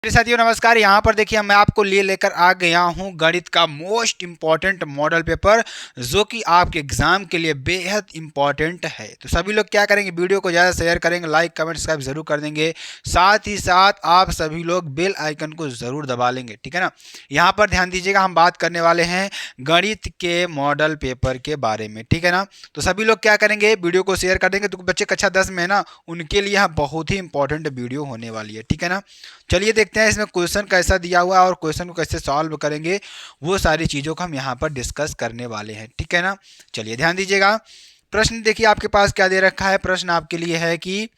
मेरे साथियों नमस्कार। यहाँ पर देखिए मैं आपको लेकर आ गया हूँ गणित का मोस्ट इम्पॉर्टेंट मॉडल पेपर जो कि आपके एग्जाम के लिए बेहद इम्पॉर्टेंट है। तो सभी लोग क्या करेंगे, वीडियो को ज़्यादा शेयर करेंगे, लाइक कमेंट सब्सक्राइब जरूर कर देंगे। साथ ही साथ आप सभी लोग बेल आइकन को ज़रूर दबा लेंगे, ठीक है ना। यहाँ पर ध्यान दीजिएगा, हम बात करने वाले हैं गणित के मॉडल पेपर के बारे में, ठीक है ना। तो सभी लोग क्या करेंगे, वीडियो को शेयर कर देंगे। तो बच्चे कक्षा 10 में है ना, उनके लिए यहाँ बहुत ही इंपॉर्टेंट वीडियो होने वाली है, ठीक है ना। चलिए देखते हैं इसमें क्वेश्चन कैसा दिया हुआ है और क्वेश्चन को कैसे सॉल्व करेंगे, वो सारी चीज़ों को हम यहाँ पर डिस्कस करने वाले हैं, ठीक है ना। चलिए ध्यान दीजिएगा। प्रश्न देखिए आपके पास क्या दे रखा है। प्रश्न आपके लिए है कि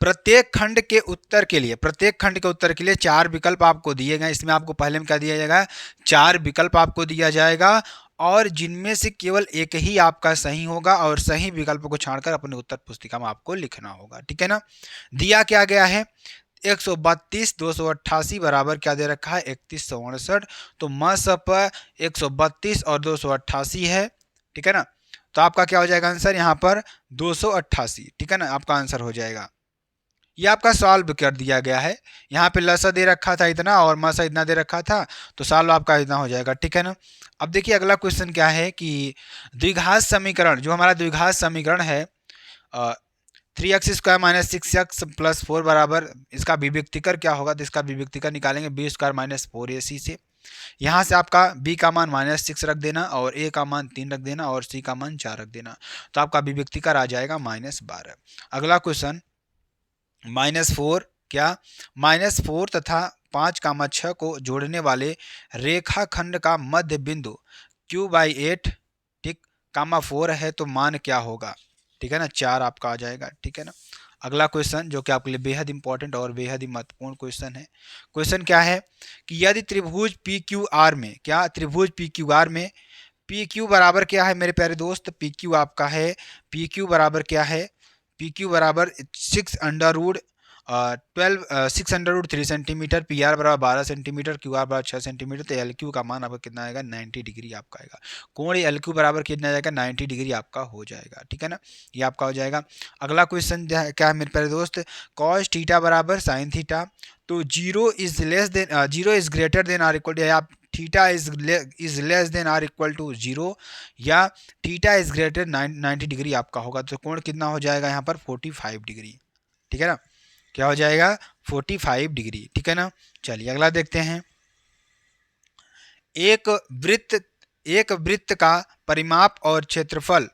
प्रत्येक खंड के उत्तर के लिए 4 विकल्प आपको दिए गए। इसमें आपको पहले में क्या दिया जाएगा, 4 विकल्प आपको दिया जाएगा और जिनमें से केवल एक ही आपका सही होगा और सही विकल्प को छाड़कर अपने उत्तर पुस्तिका में आपको लिखना होगा, ठीक है ना। दिया क्या गया है, 132 288 बराबर क्या दे रखा है, 3168। तो मसप 132 और 288 है, ठीक है ना। तो आपका क्या हो जाएगा आंसर यहाँ पर 288, ठीक है ना, आपका आंसर हो जाएगा। ये आपका सॉल्व कर दिया गया है। यहाँ पे लसा दे रखा था इतना और मसा इतना दे रखा था, तो सॉल्व आपका इतना हो जाएगा, ठीक है ना। अब देखिए अगला क्वेश्चन क्या है कि द्विघात समीकरण, जो हमारा द्विघात समीकरण है 3x² माइनस 6x प्लस 4 बराबर, इसका विभक्तिकर क्या होगा, तो इसका विभक्तिकर निकालेंगे b² माइनस 4ac से। यहाँ से आपका b का मान -6 रख देना और a का मान 3 रख देना और c का मान 4 रख देना, तो आपका विभक्तिकर आ जाएगा -12। अगला क्वेश्चन -4 क्या, -4 तथा 5, 6 को जोड़ने वाले रेखाखंड का मध्य बिंदु q/8 ठीक 4 है, तो मान क्या होगा, ठीक है ना, 4 आपका आ जाएगा, ठीक है ना। अगला क्वेश्चन जो कि आपके लिए बेहद इंपॉर्टेंट और बेहद ही महत्वपूर्ण क्वेश्चन है। क्वेश्चन क्या है कि यदि त्रिभुज PQR में, क्या त्रिभुज PQR में PQ बराबर क्या है मेरे प्यारे दोस्त, PQ आपका है, PQ बराबर क्या है, PQ बराबर 6√3 सेंटीमीटर, PR बराबर 12 सेंटीमीटर, QR बराबर 6 सेंटीमीटर। तो LQ का मान आपका कितना आएगा, 90 डिग्री आपका आएगा। कोण LQ बराबर कितना जाएगा, 90 डिग्री आपका हो जाएगा, ठीक है ना, ये आपका हो जाएगा। अगला क्वेश्चन क्या है मेरे प्यारे दोस्त, cos थीटा बराबर sin थीटा। तो 0 is greater than or equal to, आप theta is less than or equal to 0 या थीटा इज ग्रेटर 90 डिग्री आपका होगा। तो कोण कितना हो जाएगा यहाँ पर 45 डिग्री, ठीक है ना, क्या हो जाएगा 45 डिग्री, ठीक है ना। चलिए अगला देखते हैं। एक वृत्त का परिमाप और क्षेत्रफल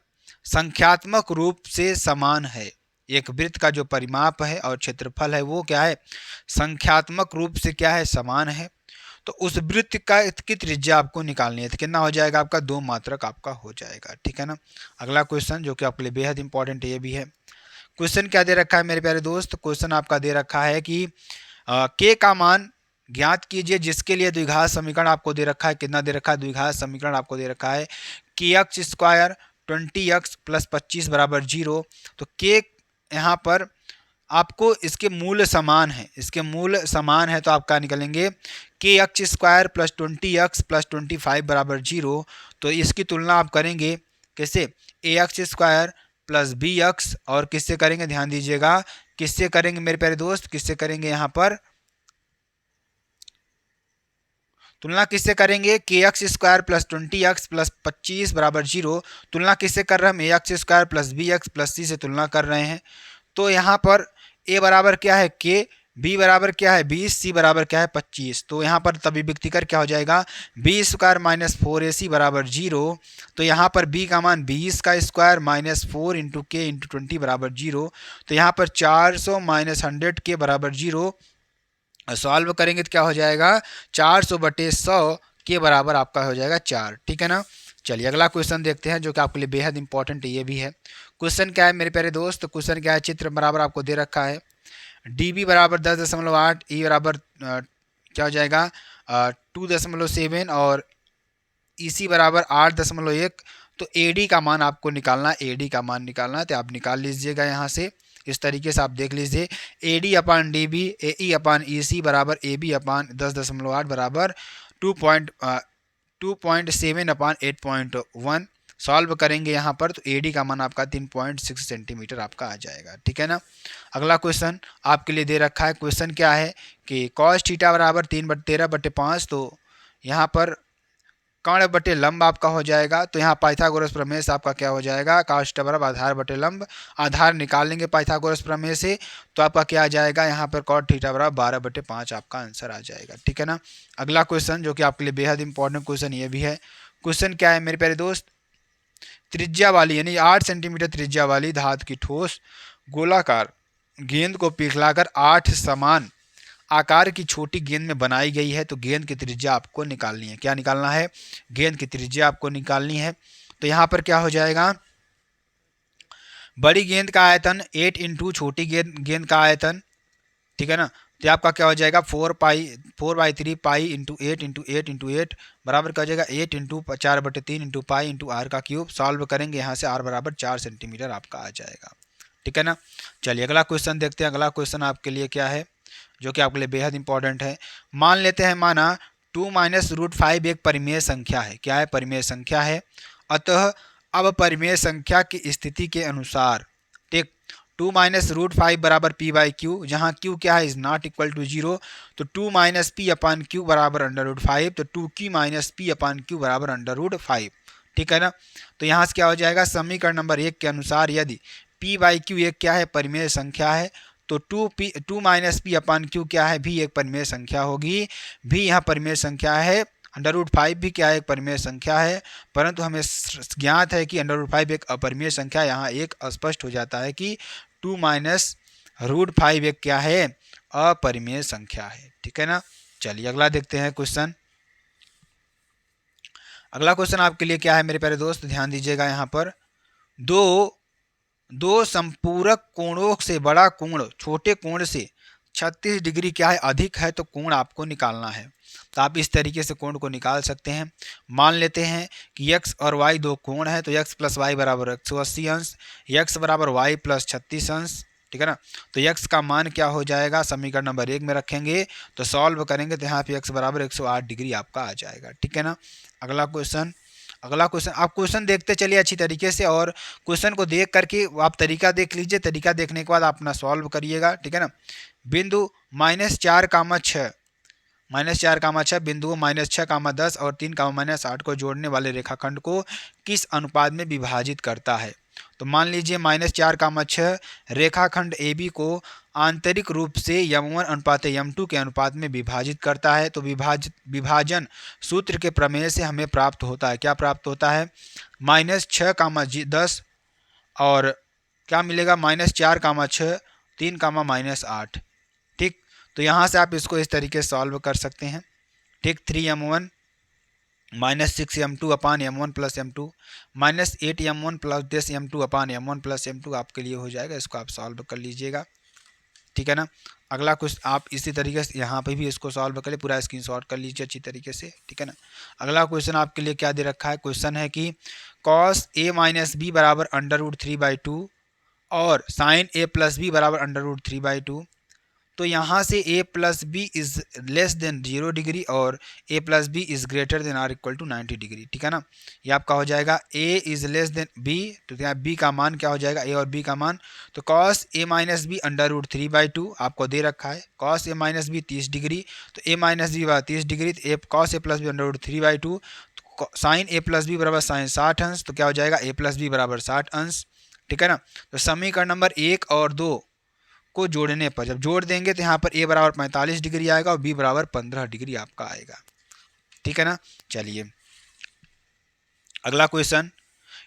संख्यात्मक रूप से समान है। एक वृत्त का जो परिमाप है और क्षेत्रफल है वो क्या है, संख्यात्मक रूप से क्या है, समान है। तो उस वृत्त की त्रिज्या आपको निकालनी है, तो कितना हो जाएगा आपका 2 मात्रक आपका हो जाएगा, ठीक है ना। अगला क्वेश्चन जो कि आपके लिए बेहद इंपॉर्टेंट ये भी है। क्वेश्चन क्या दे रखा है मेरे प्यारे दोस्त, क्वेश्चन आपका दे रखा है कि के का मान ज्ञात कीजिए जिसके लिए द्विघात समीकरण आपको दे रखा है। कितना दे रखा है, द्विघात समीकरण आपको दे रखा है kx² 20x + 25 बराबर 0। तो के यहाँ पर आपको इसके मूल समान है, इसके मूल समान है, तो आपका निकलेंगे kx² + 20x + 25 बराबर 0। तो इसकी तुलना आप करेंगे कैसे, ax² + bx और किससे करेंगे, ध्यान दीजिएगा, किससे करेंगे मेरे प्यारे दोस्त, किससे करेंगे, यहाँ पर तुलना किससे करेंगे, kx² + 20x + 25 बराबर 0। तुलना किससे कर रहे हैं, हम ax² + bx + c से तुलना कर रहे हैं। तो यहाँ पर a बराबर क्या है k, b बराबर क्या है 20, c बराबर क्या है 25। तो यहाँ पर तभी विभक्तिकर क्या हो जाएगा, b² - 4ac बराबर 0। तो यहाँ पर b का मान 20 का स्क्वायर -4 × k × 20 बराबर 0। तो यहाँ पर 400 - 100 के बराबर 0। सॉल्व करेंगे तो क्या हो जाएगा, 400/100 के बराबर आपका हो जाएगा 4, ठीक है ना। चलिए अगला क्वेश्चन देखते हैं जो कि आपके लिए बेहद इंपॉर्टेंट ये भी है। क्वेश्चन क्या है मेरे प्यारे दोस्त, क्वेश्चन क्या है, चित्र बराबर आपको दे रखा है DB बराबर 10.8, ई बराबर क्या हो जाएगा 2.7 और EC बराबर 8.1। तो AD का मान आपको निकालना है, AD का मान निकालना है, तो आप निकाल लीजिएगा यहाँ से। इस तरीके से आप देख लीजिए AD/DB AE/EC बराबर AB/10.8 बराबर 2.7/8.1। सॉल्व करेंगे यहाँ पर तो AD का मान आपका 3.6 सेंटीमीटर आपका आ जाएगा, ठीक है ना। अगला क्वेश्चन आपके लिए दे रखा है। क्वेश्चन क्या है कि cos थीटा बराबर 3/13/5, तो यहाँ पर कर्ण बटे लंब आपका हो जाएगा। तो यहाँ पाइथागोरस प्रमेय से आपका क्या हो जाएगा, cos थीटा बराबर आधार बटे लंब, आधार निकाल लेंगे पाइथागोरस प्रमेय से, तो आपका क्या आ जाएगा यहाँ पर cot थीटा बराबर 12/5 आपका आंसर आ जाएगा, ठीक है ना। अगला क्वेश्चन जो कि आपके लिए बेहद इंपॉर्टेंट क्वेश्चन ये भी है। क्वेश्चन क्या है मेरे प्यारे दोस्त, त्रिज्या वाली यानी 8 सेंटीमीटर त्रिज्या वाली धातु की ठोस गोलाकार गेंद को पिघलाकर 8 समान आकार की छोटी गेंद में बनाई गई है। तो गेंद की त्रिज्या आपको निकालनी है। क्या निकालना है, गेंद की त्रिज्या आपको निकालनी है। तो यहाँ पर क्या हो जाएगा, बड़ी गेंद का आयतन 8 इंटू छोटी गेंद का आयतन, ठीक है ना। तो आपका क्या हो जाएगा 4/3 पाई इंटू 8 बराबर क्या हो जाएगा 8 into 4/3 into pi into r का क्यूब। सॉल्व करेंगे यहाँ से r बराबर 4 सेंटीमीटर आपका आ जाएगा, ठीक है ना। चलिए अगला क्वेश्चन देखते हैं। अगला क्वेश्चन आपके लिए क्या है जो कि आपके लिए बेहद इंपॉर्टेंट है। मान लेते हैं माना 2 - √5 एक परिमेय संख्या है। क्या है, परिमेय संख्या है। अतः अब परिमेय संख्या की स्थिति के अनुसार, ठीक, 2 - √5 बराबर p/q, जहाँ q क्या है, इज नॉट इक्वल टू 0, तो 2 - p/q बराबर √5, तो 2q - p/q बराबर √5, ठीक है ना। तो यहाँ से क्या हो जाएगा, समीकरण नंबर 1 के अनुसार यदि p/q एक क्या है, परिमेय संख्या है, तो 2 - p/q क्या है, भी एक परिमेय संख्या होगी। भी यहाँ परिमेय संख्या है। √5 भी क्या है, एक परिमेय संख्या है। परंतु हमें ज्ञात है कि √5 एक अपरिमेय संख्या। यहाँ एक स्पष्ट हो जाता है कि 2 - √5 एक क्या है, अपरिमेय संख्या है, ठीक है ना। चलिए अगला देखते हैं क्वेश्चन। अगला क्वेश्चन आपके लिए क्या है मेरे प्यारे दोस्त, ध्यान दीजिएगा। यहाँ पर दो संपूरक कोणों से बड़ा कोण छोटे कोण से 36 डिग्री क्या है, अधिक है, तो कोण आपको निकालना है। तो आप इस तरीके से कोण को निकाल सकते हैं। मान लेते हैं कि x और y दो कोण है, तो x + y बराबर 180 अंश, x बराबर y + 36 अंश, ठीक है ना। तो x का मान क्या हो जाएगा, समीकरण नंबर 1 में रखेंगे तो सॉल्व करेंगे तो यहाँ पे x बराबर 108 डिग्री आपका आ जाएगा, ठीक है ना। अगला क्वेश्चन आप क्वेश्चन देखते चलिए अच्छी तरीके से, और क्वेश्चन को देख करके आप तरीका देख लीजिए। तरीका देखने के बाद आप अपना सॉल्व करिएगा, ठीक है ना। बिंदु -4,6 बिंदुओं -6,10 और 3,-8 को जोड़ने वाले रेखाखंड को किस अनुपात में विभाजित करता है। तो मान लीजिए -4,6 रेखाखंड AB को आंतरिक रूप से m1 अनुपात m2 के अनुपात में विभाजित करता है। तो विभाजन सूत्र के प्रमेय से हमें प्राप्त होता है, क्या प्राप्त होता है, -6,10 और क्या मिलेगा -4,6 3,-8, ठीक। तो यहाँ से आप इसको इस तरीके से सॉल्व कर सकते हैं, ठीक। 3m1 -6m2 अपान m1 + m2 -8m1 + 10m2 अपान m1 + m2 आपके लिए हो जाएगा। इसको आप सॉल्व कर लीजिएगा, ठीक है ना। अगला क्वेश्चन आप इसी तरीके से यहाँ पे भी इसको सॉल्व करें, पूरा स्क्रीनशॉट कर लीजिए अच्छी तरीके से, ठीक है ना। अगला क्वेश्चन आपके लिए क्या दे रखा है, क्वेश्चन है कि cos a - b बराबर √3/2 और sin a + b बराबर √3/2। तो यहाँ से a + b is less than 0 degree और a + b is greater than or equal to 90 degree, ठीक है ना। ये आपका हो जाएगा a is less than b, तो यहाँ b का मान क्या हो जाएगा, a और b का मान। तो cos a - b √3/2 आपको दे रखा है, cos a - b 30 डिग्री, तो a - b 30 डिग्री, तो cos a + b √3/2, sin a + b बराबर sin 60 अंश, तो क्या हो जाएगा a + b बराबर 60 अंश, ठीक है ना। तो समीकरण नंबर 1 और 2 को जोड़ने पर जब जोड़ देंगे तो यहाँ पर a बराबर 45 डिग्री आएगा और b बराबर 15 डिग्री आपका आएगा, ठीक है ना। चलिए अगला क्वेश्चन,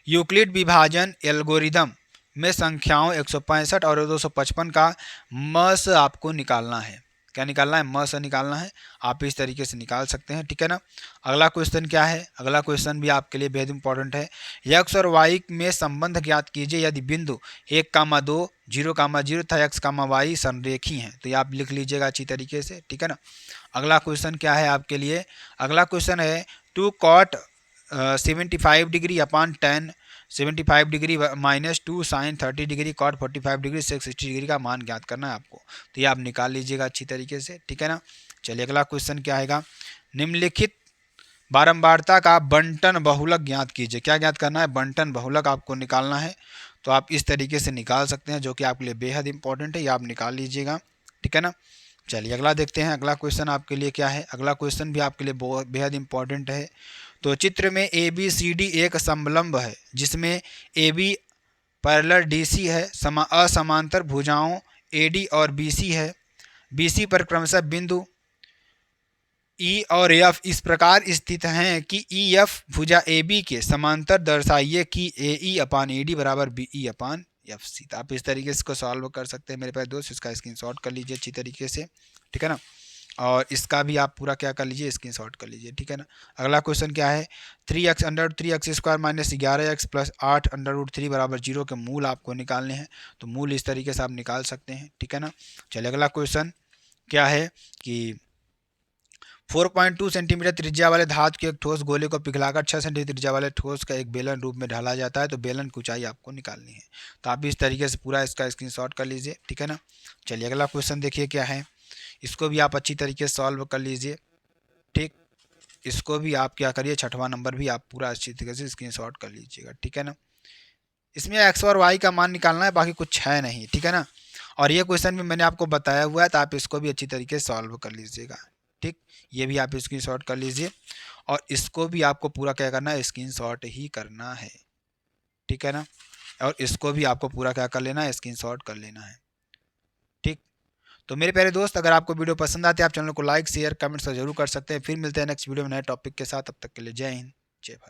यूक्लिड विभाजन एल्गोरिदम में संख्याओं 165 और 255 का म से आपको निकालना है। क्या निकालना है, म से निकालना है। आप इस तरीके से निकाल सकते हैं, ठीक है ना। अगला क्वेश्चन क्या है, अगला क्वेश्चन भी आपके लिए बेहद इंपॉर्टेंट है। x और y में संबंध ज्ञात कीजिए यदि बिंदु 1,2 0,0 तथा x, y संरेखी हैं। तो ये आप लिख लीजिएगा अच्छी तरीके से, ठीक है ना। अगला क्वेश्चन क्या है आपके लिए, अगला क्वेश्चन है 2 cot 75 डिग्री अपान 10 75 degree -2 sin 30 degree cot 45 degree 60 degree का मान ज्ञात करना है आपको। तो ये आप निकाल लीजिएगा अच्छी तरीके से, ठीक है ना। चलिए अगला क्वेश्चन क्या आएगा, निम्नलिखित बारंबारता का बंटन बहुलक ज्ञात कीजिए। क्या ज्ञात करना है? बंटन बहुलक आपको निकालना है। तो आप इस तरीके से निकाल सकते हैं, जो कि आपके लिए बेहद इंपॉर्टेंट है, ये आप निकाल लीजिएगा। ठीक है ना। चलिए अगला देखते हैं। अगला क्वेश्चन आपके लिए क्या है? अगला क्वेश्चन भी आपके लिए बहुत बेहद इंपॉर्टेंट है। तो चित्र में ए बी सी डी एक समलंब है जिसमें A B parallel D C है, असमांतर भुजाओं ए डी और बी सी है। बी सी पर क्रमशः बिंदु ई और एफ इस प्रकार स्थित हैं कि ई एफ भुजा ए बी के समांतर दर्शाइए कि ए ई अपान ए डी बराबर B E upon F C. तो आप इस तरीके से इसको सॉल्व कर सकते हैं मेरे पास दोस्त। इसका स्क्रीनशॉट कर लीजिए अच्छी तरीके से। ठीक है ना। और इसका भी आप पूरा क्या कर लीजिए? स्क्रीनशॉट कर लीजिए। ठीक है ना। अगला क्वेश्चन क्या है? 3x under 3x² minus 11x plus 8√3 बराबर 0 के मूल आपको निकालने हैं। तो मूल इस तरीके से आप निकाल सकते हैं। ठीक है ना। चलिए अगला क्वेश्चन क्या है कि 4.2 सेंटीमीटर त्रिज्या वाले धातु के एक ठोस गोले को पिघलाकर 6 सेंटीमीटर त्रिज्या वाले ठोस का एक बेलन रूप में ढाला जाता है। तो बेलन की ऊंचाई आपको निकालनी है। तो आप इस तरीके से पूरा इसका स्क्रीनशॉट कर लीजिए। ठीक है ना। चलिए अगला क्वेश्चन देखिए क्या है। इसको भी आप अच्छी तरीके से सॉल्व कर लीजिए। ठीक, इसको भी आप क्या करिए, 6वां नंबर भी आप पूरा अच्छी तरीके से स्क्रीनशॉट कर लीजिएगा। ठीक है ना। इसमें एक्स और वाई का मान निकालना है, बाकी कुछ है नहीं। ठीक है ना। और ये क्वेश्चन भी मैंने आपको बताया हुआ है, तो आप इसको भी अच्छी तरीके से सॉल्व कर लीजिएगा। ठीक, ये भी आप स्क्रीनशॉट कर लीजिए और इसको भी आपको पूरा क्या करना है? स्क्रीनशॉट ही करना है। ठीक है ना। और इसको भी आपको पूरा क्या कर लेना है? स्क्रीनशॉट कर लेना है। ठीक, तो मेरे प्यारे दोस्त, अगर आपको वीडियो पसंद आते हैं आप चैनल को लाइक शेयर कमेंट्स जरूर कर सकते हैं। फिर मिलते हैं नेक्स्ट वीडियो में नए टॉपिक के साथ। तब तक के लिए जय हिंद, जय भारत।